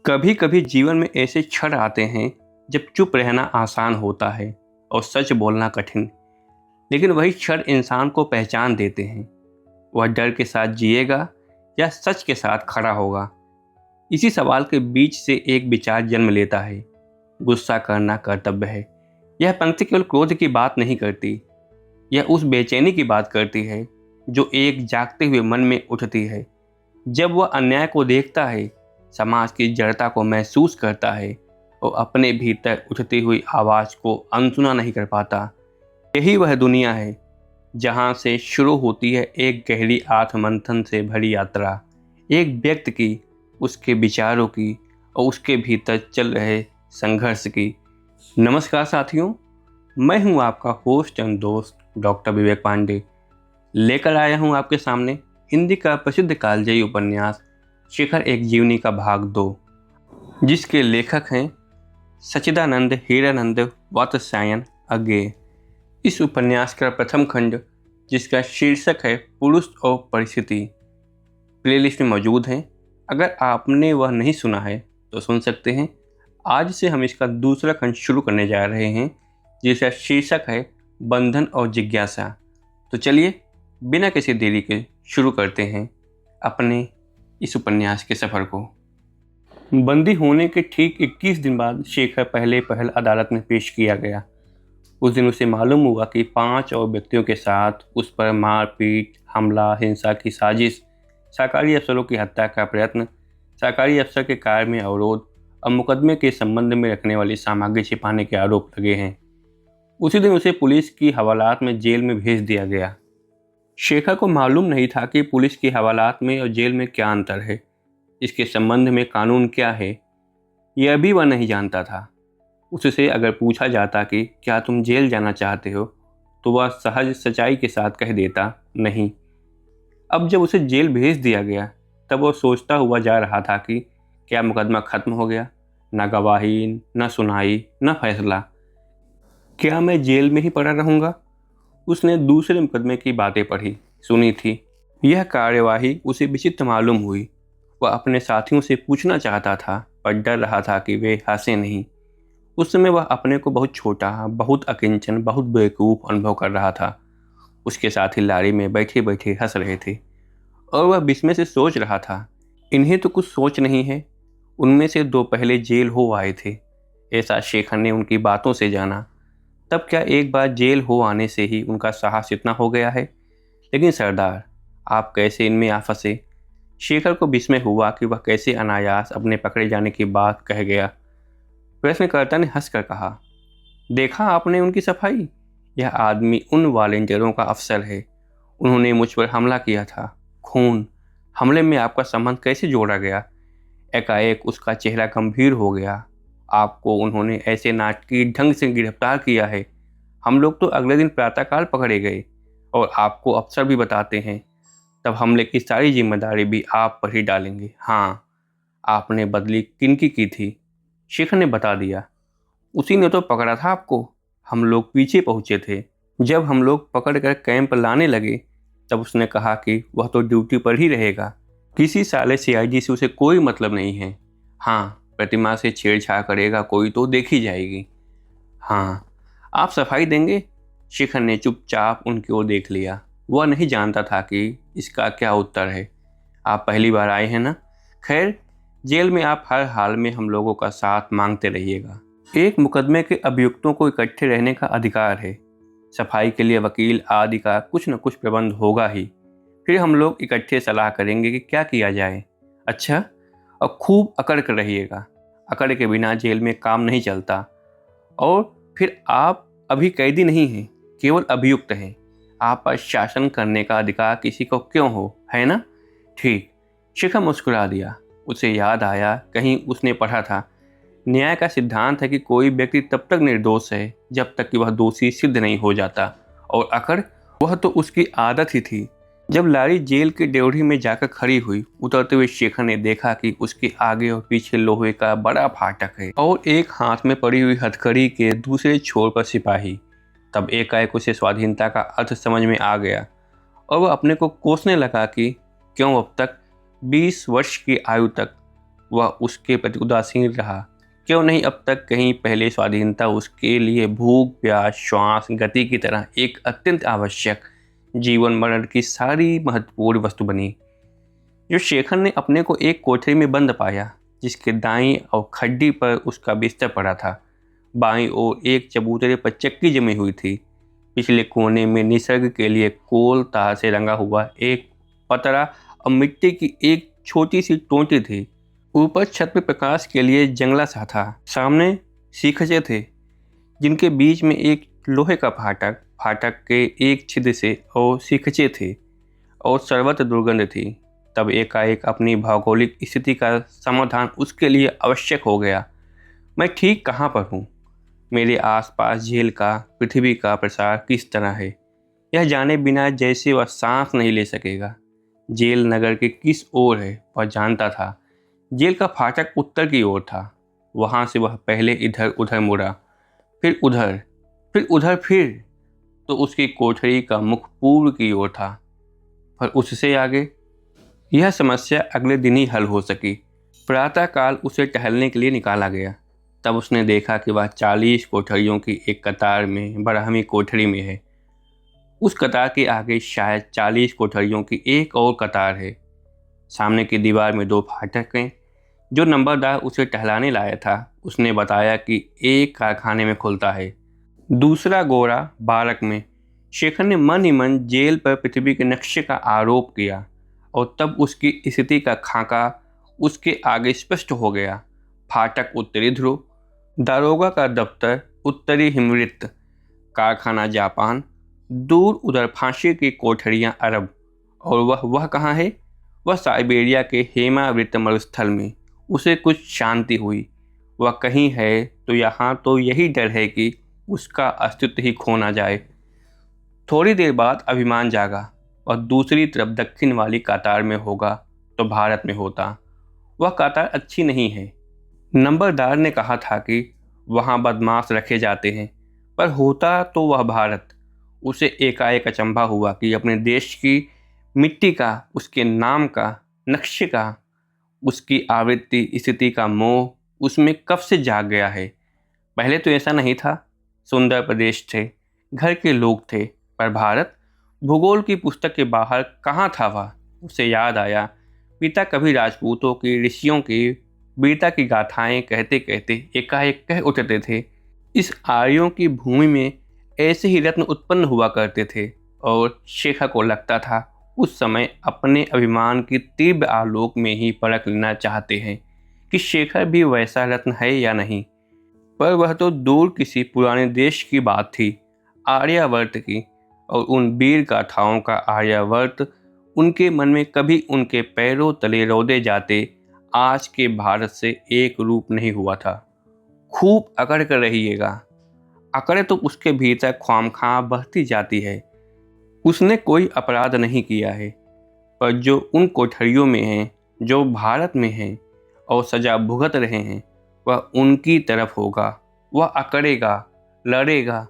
कभी कभी जीवन में ऐसे क्षण आते हैं जब चुप रहना आसान होता है और सच बोलना कठिन। लेकिन वही क्षण इंसान को पहचान देते हैं। वह डर के साथ जिएगा या सच के साथ खड़ा होगा। इसी सवाल के बीच से एक विचार जन्म लेता है, गुस्सा करना कर्तव्य है। यह पंक्ति केवल क्रोध की बात नहीं करती, यह उस बेचैनी की बात करती है जो एक जागते हुए मन में उठती है जब वह अन्याय को देखता है, समाज की जड़ता को महसूस करता है और अपने भीतर उठती हुई आवाज़ को अनसुना नहीं कर पाता। यही वह दुनिया है जहाँ से शुरू होती है एक गहरी आत्ममंथन से भरी यात्रा, एक व्यक्ति की, उसके विचारों की और उसके भीतर चल रहे संघर्ष की। नमस्कार साथियों, मैं हूँ आपका होस्ट एंड दोस्त डॉक्टर विवेक पांडे। लेकर आया हूँ आपके सामने हिंदी का प्रसिद्ध कालजयी उपन्यास शिखर एक जीवनी का भाग 2, जिसके लेखक हैं सच्चिदानंद हीरानंद वात्स्यायन अज्ञेय। इस उपन्यास का प्रथम खंड, जिसका शीर्षक है पुरुष और परिस्थिति, प्लेलिस्ट में मौजूद है। अगर आपने वह नहीं सुना है तो सुन सकते हैं। आज से हम इसका दूसरा खंड शुरू करने जा रहे हैं, जिसका शीर्षक है बंधन और जिज्ञासा। तो चलिए बिना किसी देरी के शुरू करते हैं अपने इस उपन्यास के सफ़र को। बंदी होने के ठीक 21 दिन बाद शेखर पहले पहल अदालत में पेश किया गया। उस दिन उसे मालूम हुआ कि 5 और व्यक्तियों के साथ उस पर मारपीट, हमला, हिंसा की साजिश, सरकारी अफसरों की हत्या का प्रयत्न, सरकारी अफसर के कार्य में अवरोध और मुकदमे के संबंध में रखने वाली सामग्री छिपाने के आरोप लगे हैं। उसी दिन उसे पुलिस की हवालात में जेल में भेज दिया गया। शेखर को मालूम नहीं था कि पुलिस की हवालात में और जेल में क्या अंतर है, इसके संबंध में कानून क्या है, यह भी वह नहीं जानता था। उससे अगर पूछा जाता कि क्या तुम जेल जाना चाहते हो, तो वह सहज सच्चाई के साथ कह देता नहीं। अब जब उसे जेल भेज दिया गया तब वह सोचता हुआ जा रहा था कि क्या मुकदमा खत्म हो गया, न गवाही, न सुनाई, न फैसला, क्या मैं जेल में ही पड़ा रहूँगा। उसने दूसरे मुकदमे की बातें पढ़ी सुनी थी। यह कार्यवाही उसे विचित्र मालूम हुई। वह अपने साथियों से पूछना चाहता था पर डर रहा था कि वे हंसे नहीं। उस समय वह अपने को बहुत छोटा, बहुत अकिंचन, बहुत बेवकूफ़ अनुभव कर रहा था। उसके साथी लारी में बैठे बैठे हंस रहे थे और वह विस्मय से सोच रहा था, इन्हें तो कुछ सोच नहीं है। उनमें से 2 पहले जेल हो आए थे, ऐसा शेखर ने उनकी बातों से जाना। तब क्या एक बार जेल हो आने से ही उनका साहस इतना हो गया है? लेकिन सरदार, आप कैसे इनमें आ फंसे? शेखर को विस्मय हुआ कि वह कैसे अनायास अपने पकड़े जाने की बात कह गया। प्रश्नकर्ता ने हंसकर कहा, देखा आपने उनकी सफाई? यह आदमी उन वॉलेंटियरों का अफसर है। उन्होंने मुझ पर हमला किया था। खून, हमले में आपका संबंध कैसे जोड़ा गया? एकाएक उसका चेहरा गंभीर हो गया। आपको उन्होंने ऐसे नाटकीय ढंग से गिरफ्तार किया है। हम लोग तो अगले दिन प्रातःकाल पकड़े गए और आपको अफसर भी बताते हैं। तब हमले की सारी जिम्मेदारी भी आप पर ही डालेंगे। हाँ, आपने बदली किनकी की थी? शेखर ने बता दिया। उसी ने तो पकड़ा था आपको। हम लोग पीछे पहुंचे थे। जब हम लोग पकड़ कर कैंप लाने लगे तब उसने कहा कि वह तो ड्यूटी पर ही रहेगा, किसी साले CID से उसे कोई मतलब नहीं है। हाँ, प्रतिमा से छेड़छाड़ करेगा कोई तो देखी जाएगी। हाँ, आप सफाई देंगे? शेखर ने चुपचाप उनकी ओर देख लिया। वह नहीं जानता था कि इसका क्या उत्तर है। आप पहली बार आए हैं ना? खैर, जेल में आप हर हाल में हम लोगों का साथ मांगते रहिएगा। एक मुकदमे के अभियुक्तों को इकट्ठे रहने का अधिकार है। सफाई के लिए वकील आदि का कुछ न कुछ प्रबंध होगा ही। फिर हम लोग इकट्ठे सलाह करेंगे कि क्या किया जाए। अच्छा, और खूब अकड़ कर रहिएगा। अकड़ के बिना जेल में काम नहीं चलता। और फिर आप अभी कैदी नहीं हैं, केवल अभियुक्त हैं। आप पर शासन करने का अधिकार किसी को क्यों हो, है ना? ठीक। शेखर मुस्कुरा दिया। उसे याद आया, कहीं उसने पढ़ा था, न्याय का सिद्धांत है कि कोई व्यक्ति तब तक निर्दोष है जब तक कि वह दोषी सिद्ध नहीं हो जाता। और अकड़, वह तो उसकी आदत ही थी। जब लारी जेल की ड्योढ़ी में जाकर खड़ी हुई, उतरते हुए शेखर ने देखा कि उसके आगे और पीछे लोहे का बड़ा फाटक है और एक हाथ में पड़ी हुई हथकड़ी के दूसरे छोर पर सिपाही। तब एकाएक उसे स्वाधीनता का अर्थ समझ में आ गया और वह अपने को कोसने लगा कि क्यों अब तक 20 वर्ष की आयु तक वह उसके प्रति उदासीन रहा। क्यों नहीं, अब तक कहीं पहले स्वाधीनता उसके लिए भूख, प्यास, श्वास, गति की तरह एक अत्यंत आवश्यक, जीवन मरण की सारी महत्वपूर्ण वस्तु बनी। जो शेखर ने अपने को एक कोठरी में बंद पाया, जिसके दाईं और खड्डी पर उसका बिस्तर पड़ा था, बाईं ओर एक चबूतरे पर चक्की जमी हुई थी, पिछले कोने में निसर्ग के लिए कोल तार से रंगा हुआ एक पतरा और मिट्टी की एक छोटी सी टोंटी थी। ऊपर छत में प्रकाश के लिए जंगला सा था। सामने सीखचे थे, जिनके बीच में एक लोहे का फाटक, फाटक के एक छिद्र से और सीखचे थे और सर्वत्र दुर्गंध थी। तब एकाएक अपनी भौगोलिक स्थिति का समाधान उसके लिए आवश्यक हो गया। मैं ठीक कहाँ पर हूँ? मेरे आसपास झील का, पृथ्वी का प्रसार किस तरह है, यह जाने बिना जैसे वह सांस नहीं ले सकेगा। जेल नगर के किस ओर है वह जानता था। जेल का फाटक उत्तर की ओर था। वहाँ से वह पहले इधर उधर मुड़ा, फिर उधर, फिर उधर, फिर तो उसकी कोठरी का मुख पूर्व की ओर था। पर उससे आगे यह समस्या अगले दिन ही हल हो सकी। प्रातःकाल उसे टहलने के लिए निकाला गया। तब उसने देखा कि वह 40 कोठरियों की एक कतार में बरहमी कोठरी में है। उस कतार के आगे शायद 40 कोठरियों की एक और कतार है। सामने की दीवार में 2 फाटक हैं। जो नंबरदार उसे टहलाने लाया था, उसने बताया कि एक कारखाने में खुलता है, दूसरा गोरा बारक में। शेखर ने मन ही मन जेल पर पृथ्वी के नक्शे का आरोप किया और तब उसकी स्थिति का खाका उसके आगे स्पष्ट हो गया। फाटक उत्तरी ध्रुव, दारोगा का दफ्तर उत्तरी हिमवृत्त, कारखाना जापान, दूर उधर फांसी की कोठरियां अरब, और वह कहाँ है? वह साइबेरिया के हेमावृत मरुस्थल में। उसे कुछ शांति हुई। वह कहीं है तो यहाँ तो यही डर है कि उसका अस्तित्व ही खो ना जाए। थोड़ी देर बाद अभिमान जागा। वह दूसरी तरफ दक्षिण वाली कतार में होगा तो भारत में होता। वह कतार अच्छी नहीं है। नंबरदार ने कहा था कि वहाँ बदमाश रखे जाते हैं, पर होता तो वह भारत। उसे एकाएक अचंभा हुआ कि अपने देश की मिट्टी का, उसके नाम का, नक्शे का, उसकी आवृत्ति स्थिति का मोह उसमें कब से जाग गया है। पहले तो ऐसा नहीं था। सुंदर प्रदेश थे, घर के लोग थे, पर भारत, भूगोल की पुस्तक के बाहर कहाँ था वह? उसे याद आया, पिता कभी राजपूतों की, ऋषियों की वीरता की गाथाएं कहते कहते एकाएक कह उठते थे, इस आर्यों की भूमि में ऐसे ही रत्न उत्पन्न हुआ करते थे। और शेखर को लगता था उस समय अपने अभिमान की तीव्र आलोक में ही परख लेना चाहते हैं कि शेखर भी वैसा रत्न है या नहीं। पर वह तो दूर किसी पुराने देश की बात थी, आर्यावर्त की, और उन वीर गाथाओं का आर्यावर्त उनके मन में कभी उनके पैरों तले रौंदे जाते आज के भारत से एक रूप नहीं हुआ था। खूब अकड़ कर रहिएगा। अकड़ तो उसके भीतर ख्वामख्वाह बहती जाती है। उसने कोई अपराध नहीं किया है, पर जो उन कोठरियों में हैं, जो भारत में हैं और सजा भुगत रहे हैं, वह उनकी तरफ होगा। वह अकड़ेगा, लड़ेगा।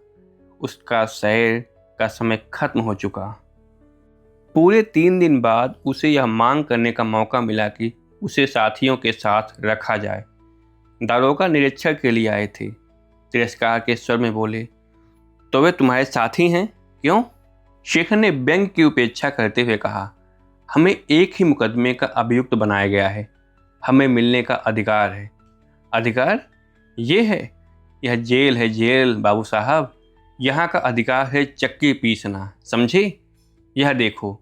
उसका सैर का समय खत्म हो चुका। पूरे 3 दिन बाद उसे यह मांग करने का मौका मिला कि उसे साथियों के साथ रखा जाए। दारोगा निरीक्षण के लिए आए थे। तिरस्कार के स्वर में बोले, तो वे तुम्हारे साथी हैं? क्यों? शेखर ने व्यंग की उपेक्षा करते हुए कहा, हमें एक ही मुकदमे का अभियुक्त बनाया गया है। हमें मिलने का अधिकार है। अधिकार? ये है? यह जेल है, जेल बाबू साहब। यहाँ का अधिकार है चक्की पीसना, समझे? यह देखो।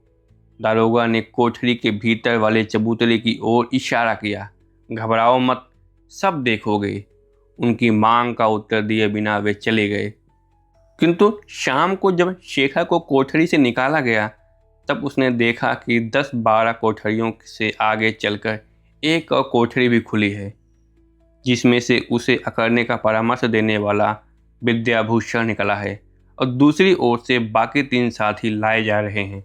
दारोगा ने कोठरी के भीतर वाले चबूतरे की ओर इशारा किया। घबराओ मत, सब देखोगे। उनकी मांग का उत्तर दिए बिना वे चले गए। किंतु शाम को जब शेखर को कोठरी से निकाला गया, तब उसने देखा कि 10-12 कोठरियों से आगे चलकर एक और कोठरी भी खुली है, जिसमें से उसे अकड़ने का परामर्श देने वाला विद्याभूषण निकला है, और दूसरी ओर से बाकी 3 साथी लाए जा रहे हैं।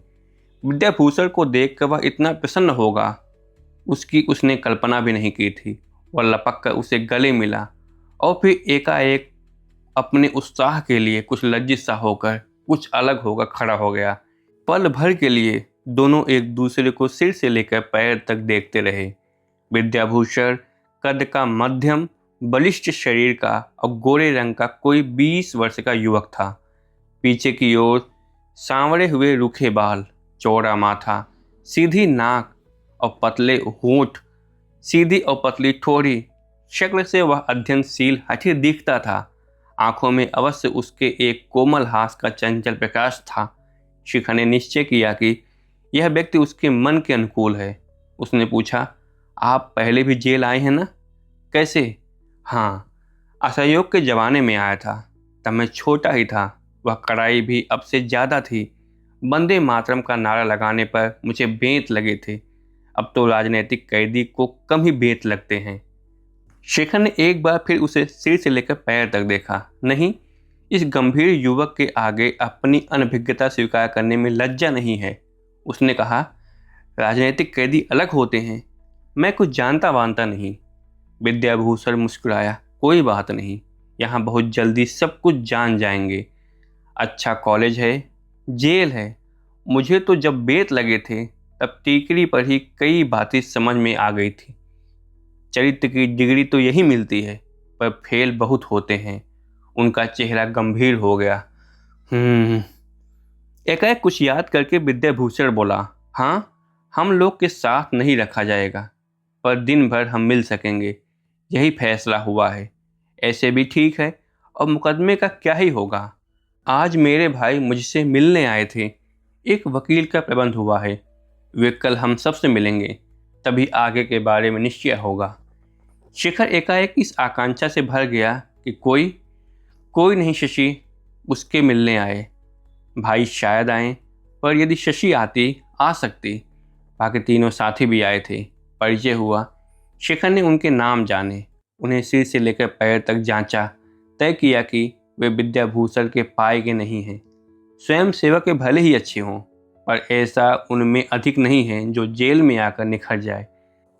विद्याभूषण को देखकर वह इतना प्रसन्न होगा, उसकी उसने कल्पना भी नहीं की थी। वह लपक कर उसे गले मिला और फिर एकाएक अपने उत्साह के लिए कुछ लज्जित सा होकर, कुछ अलग होकर खड़ा हो गया। पल भर के लिए दोनों एक दूसरे को सिर से लेकर पैर तक देखते रहे। विद्याभूषण कद का मध्यम बलिष्ठ शरीर का और गोरे रंग का कोई 20 वर्ष का युवक था। पीछे की ओर सांवरे हुए रूखे बाल, चौड़ा माथा, सीधी नाक और पतले होंठ, सीधी और पतली ठोड़ी। शक्ल से वह अध्ययनशील हठी दिखता था। आंखों में अवश्य उसके एक कोमल हास का चंचल प्रकाश था। शिखा ने निश्चय किया कि यह व्यक्ति उसके मन के अनुकूल है। उसने पूछा, आप पहले भी जेल आए हैं ना? कैसे? हाँ, असहयोग के जमाने में आया था। तब मैं छोटा ही था। वह कड़ाई भी अब से ज़्यादा थी। वंदे मातरम का नारा लगाने पर मुझे बेंत लगे थे। अब तो राजनीतिक कैदी को कम ही बेंत लगते हैं। शेखर ने एक बार फिर उसे सिर से लेकर पैर तक देखा। नहीं, इस गंभीर युवक के आगे अपनी अनभिज्ञता स्वीकार करने में लज्जा नहीं है। उसने कहा, राजनीतिक कैदी अलग होते हैं। मैं कुछ जानता वानता नहीं। विद्याभूषण मुस्कुराया, कोई बात नहीं, यहाँ बहुत जल्दी सब कुछ जान जाएंगे। अच्छा कॉलेज है, जेल है। मुझे तो जब बेत लगे थे तब टीकरी पर ही कई बातें समझ में आ गई थी। चरित्र की डिग्री तो यही मिलती है, पर फेल बहुत होते हैं। उनका चेहरा गंभीर हो गया। एकाएक कुछ याद करके विद्याभूषण बोला, हाँ, हम लोग के साथ नहीं रखा जाएगा, पर दिन भर हम मिल सकेंगे। यही फैसला हुआ है। ऐसे भी ठीक है, और मुकदमे का क्या ही होगा। आज मेरे भाई मुझसे मिलने आए थे। एक वकील का प्रबंध हुआ है। वे कल हम सबसे मिलेंगे, तभी आगे के बारे में निश्चय होगा। शिखर एकाएक इस आकांक्षा से भर गया कि कोई नहीं शशि उसके मिलने आए। भाई शायद आए, पर यदि शशि आती, आ सकती। बाकी तीनों साथी भी आए थे। परिचय हुआ। शिखर ने उनके नाम जाने, उन्हें सिर से लेकर पैर तक जांचा, तय किया कि वे विद्याभूषण के पाए के नहीं हैं। स्वयं सेवक के भले ही अच्छे हों, पर ऐसा उनमें अधिक नहीं है जो जेल में आकर निखर जाए।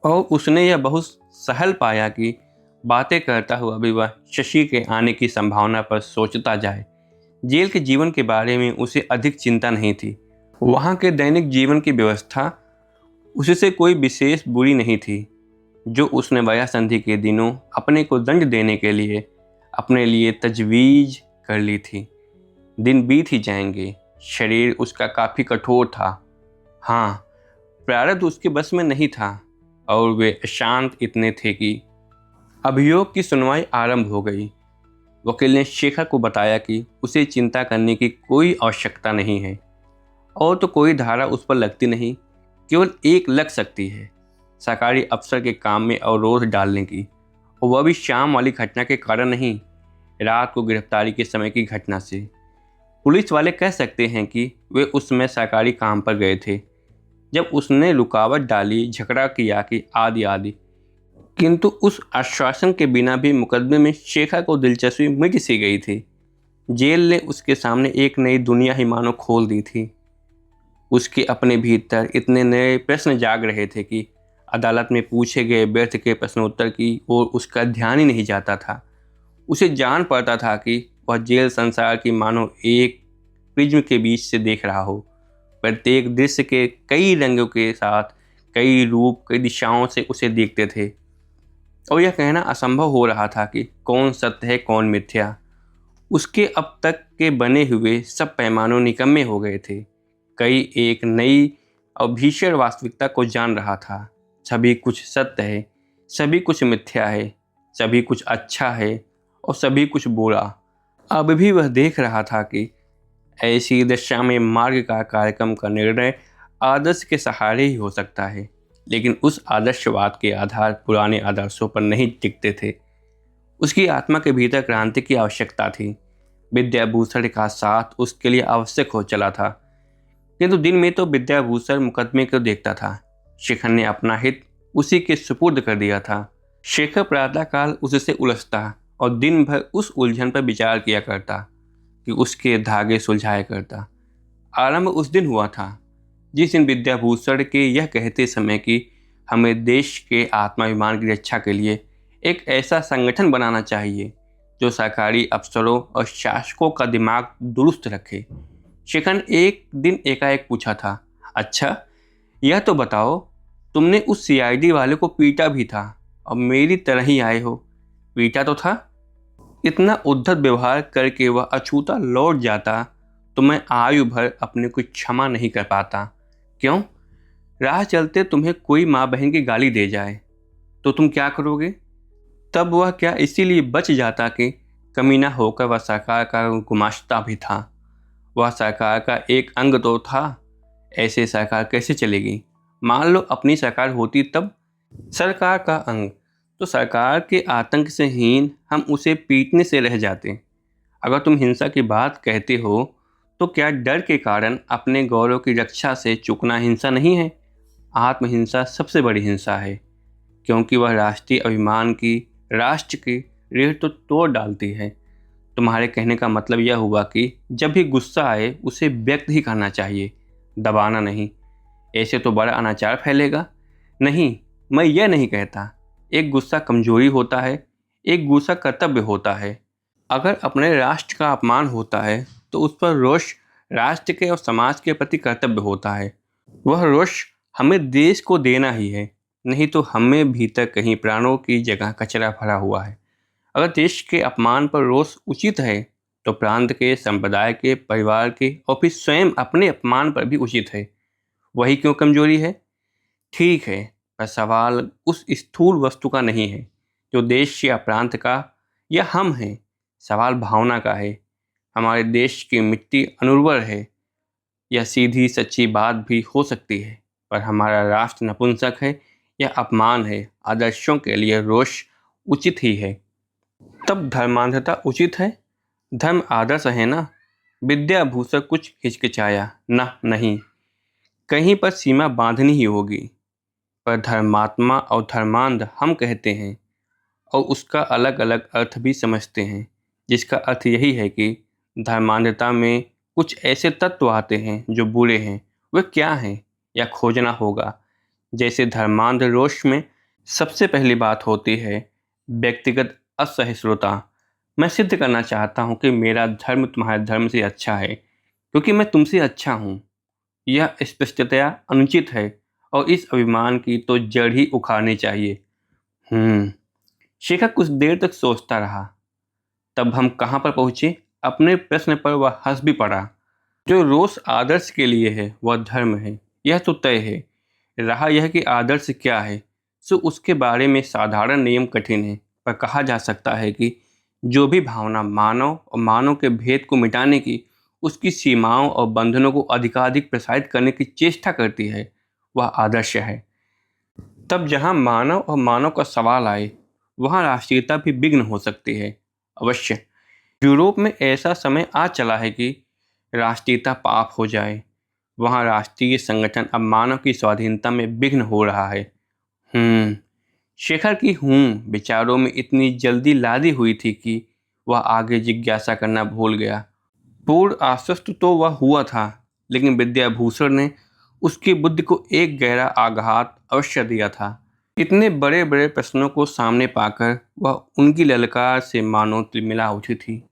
और उसने यह बहुत सहल पाया कि बातें करता हुआ भी वह शशि के आने की संभावना पर सोचता जाए। जेल के जीवन के बारे में उसे अधिक चिंता नहीं थी। वहाँ के दैनिक जीवन की व्यवस्था उससे कोई विशेष बुरी नहीं थी, जो उसने वया संधि के दिनों अपने को दंड देने के लिए अपने लिए तजवीज़ कर ली थी। दिन बीत ही जाएंगे। शरीर उसका काफ़ी कठोर था। हाँ, प्रारब्ध उसके बस में नहीं था, और वे अशांत इतने थे कि अभियोग की सुनवाई आरंभ हो गई। वकील ने शेखर को बताया कि उसे चिंता करने की कोई आवश्यकता नहीं है, और तो कोई धारा उस पर लगती नहीं, केवल एक लग सकती है, सरकारी अफसर के काम में अवरोध डालने की, और वह भी शाम वाली घटना के कारण नहीं, रात को गिरफ्तारी के समय की घटना से। पुलिस वाले कह सकते हैं कि वे उस समय सरकारी काम पर गए थे जब उसने रुकावट डाली, झगड़ा किया कि आदि आदि। किंतु उस आश्वासन के बिना भी मुकदमे में शेखर को दिलचस्पी मिट सी गई थी। जेल ने उसके सामने एक नई दुनिया ही मानो खोल दी थी। उसके अपने भीतर इतने नए प्रश्न जाग रहे थे कि अदालत में पूछे गए व्यर्थ के प्रश्नोत्तर की ओर उसका ध्यान ही नहीं जाता था। उसे जान पड़ता था कि वह जेल संसार की मानो एक प्रिज्म के बीच से देख रहा हो। प्रत्येक दृश्य के कई रंगों के साथ कई रूप, कई दिशाओं से उसे देखते थे, और यह कहना असंभव हो रहा था कि कौन सत्य है, कौन मिथ्या। उसके अब तक के बने हुए सब पैमानों निकम्मे हो गए थे। कई एक नई और भीषण वास्तविकता को जान रहा था। सभी कुछ सत्य है, सभी कुछ मिथ्या है, सभी कुछ अच्छा है और सभी कुछ बुरा। अब भी वह देख रहा था कि ऐसी दशा में मार्ग का कार्यक्रम का निर्णय आदर्श के सहारे ही हो सकता है, लेकिन उस आदर्शवाद के आधार पुराने आदर्शों पर नहीं टिकते थे। उसकी आत्मा के भीतर क्रांति की आवश्यकता थी। विद्याभूषण का साथ उसके लिए आवश्यक हो चला था, किंतु दिन में तो विद्याभूषण मुकदमे को देखता था। शेखर ने अपना हित उसी के सुपुर्द कर दिया था। शेखर प्रातःकाल उससे उलझता और दिन भर उस उलझन पर विचार किया करता कि उसके धागे सुलझाया करता। आरंभ उस दिन हुआ था जिस दिन विद्याभूषण के यह कहते समय कि हमें देश के आत्माभिमान की रक्षा के लिए एक ऐसा संगठन बनाना चाहिए जो सरकारी अफसरों और शासकों का दिमाग दुरुस्त रखे। शेखर ने एक दिन एकाएक पूछा था, अच्छा यह तो बताओ, तुमने उस सीआईडी वाले को पीटा भी था और मेरी तरह ही आए हो। पीटा तो था। इतना उद्धत व्यवहार करके वह अछूता लौट जाता तो मैं आयु भर अपने को क्षमा नहीं कर पाता। क्यों? राह चलते तुम्हें कोई माँ बहन की गाली दे जाए तो तुम क्या करोगे? तब वह क्या इसीलिए बच जाता कि कमीना होकर वह सरकार का गुमाश्ता भी था। वह सरकार का एक अंग तो था। ऐसे सरकार कैसे चलेगी? मान लो अपनी सरकार होती तब। सरकार का अंग तो सरकार के आतंक से हीन हम उसे पीटने से रह जाते। अगर तुम हिंसा की बात कहते हो तो क्या डर के कारण अपने गौरव की रक्षा से चूकना हिंसा नहीं है? आत्महिंसा सबसे बड़ी हिंसा है, क्योंकि वह राष्ट्रीय अभिमान की, राष्ट्र की रीढ़ तो तोड़ डालती है। तुम्हारे कहने का मतलब यह हुआ कि जब भी गुस्सा आए उसे व्यक्त ही करना चाहिए, दबाना नहीं। ऐसे तो बड़ा अनाचार फैलेगा। नहीं, मैं यह नहीं कहता। एक गुस्सा कमजोरी होता है, एक गुस्सा कर्तव्य होता है। अगर अपने राष्ट्र का अपमान होता है तो उस पर रोष राष्ट्र के और समाज के प्रति कर्तव्य होता है। वह रोष हमें देश को देना ही है, नहीं तो हमें भीतर कहीं प्राणों की जगह कचरा भरा हुआ है। अगर देश के अपमान पर रोष उचित है तो प्रांत के, संप्रदाय के, परिवार के और फिर स्वयं अपने अपमान पर भी उचित है। वही क्यों कमजोरी है? ठीक है, पर सवाल उस स्थूल वस्तु का नहीं है जो देश या प्रांत का या हम हैं। सवाल भावना का है। हमारे देश की मिट्टी अनुर्वर है, यह सीधी सच्ची बात भी हो सकती है, पर हमारा राष्ट्र नपुंसक है, यह अपमान है। आदर्शों के लिए रोष उचित ही है। तब धर्मांधता उचित है? धर्म आदर्श है ना? विद्याभूषण कुछ हिचकिचाया ना, नहीं, कहीं पर सीमा बांधनी ही होगी। पर धर्मात्मा और धर्मांध हम कहते हैं और उसका अलग अलग अर्थ भी समझते हैं, जिसका अर्थ यही है कि धर्मांधता में कुछ ऐसे तत्व आते हैं जो बुरे हैं। वे क्या हैं या खोजना होगा। जैसे धर्मांध रोष में सबसे पहली बात होती है व्यक्तिगत असहिष्णुता। मैं सिद्ध करना चाहता हूँ कि मेरा धर्म तुम्हारे धर्म से अच्छा है क्योंकि मैं तुमसे अच्छा हूँ। यह स्पष्टतया अनुचित है और इस अभिमान की तो जड़ ही उखाड़नी चाहिए। शेखर कुछ देर तक सोचता रहा। तब हम कहाँ पर पहुँचे? अपने प्रश्न पर वह हंस भी पड़ा। जो रोष आदर्श के लिए है वह धर्म है, यह तो तय है। रहा यह कि आदर्श क्या है, सो उसके बारे में साधारण नियम कठिन है, पर कहा जा सकता है कि जो भी भावना मानव और मानव के भेद को मिटाने की, उसकी सीमाओं और बंधनों को अधिकाधिक प्रसारित करने की चेष्टा करती है, वह आदर्श है। तब जहाँ मानव और मानव का सवाल आए वहाँ राष्ट्रीयता भी विघ्न हो सकती है। अवश्य यूरोप में ऐसा समय आ चला है कि राष्ट्रीयता पाप हो जाए। वहाँ राष्ट्रीय संगठन अब मानव की स्वाधीनता में विघ्न हो रहा है। शेखर की विचारों में इतनी जल्दी लादी हुई थी कि वह आगे जिज्ञासा करना भूल गया। पूर्ण आश्वस्त तो वह हुआ था, लेकिन विद्याभूषण ने उसकी बुद्धि को एक गहरा आघात अवश्य दिया था। इतने बड़े बड़े प्रश्नों को सामने पाकर वह उनकी ललकार से मानो तिलमिला उठी थी।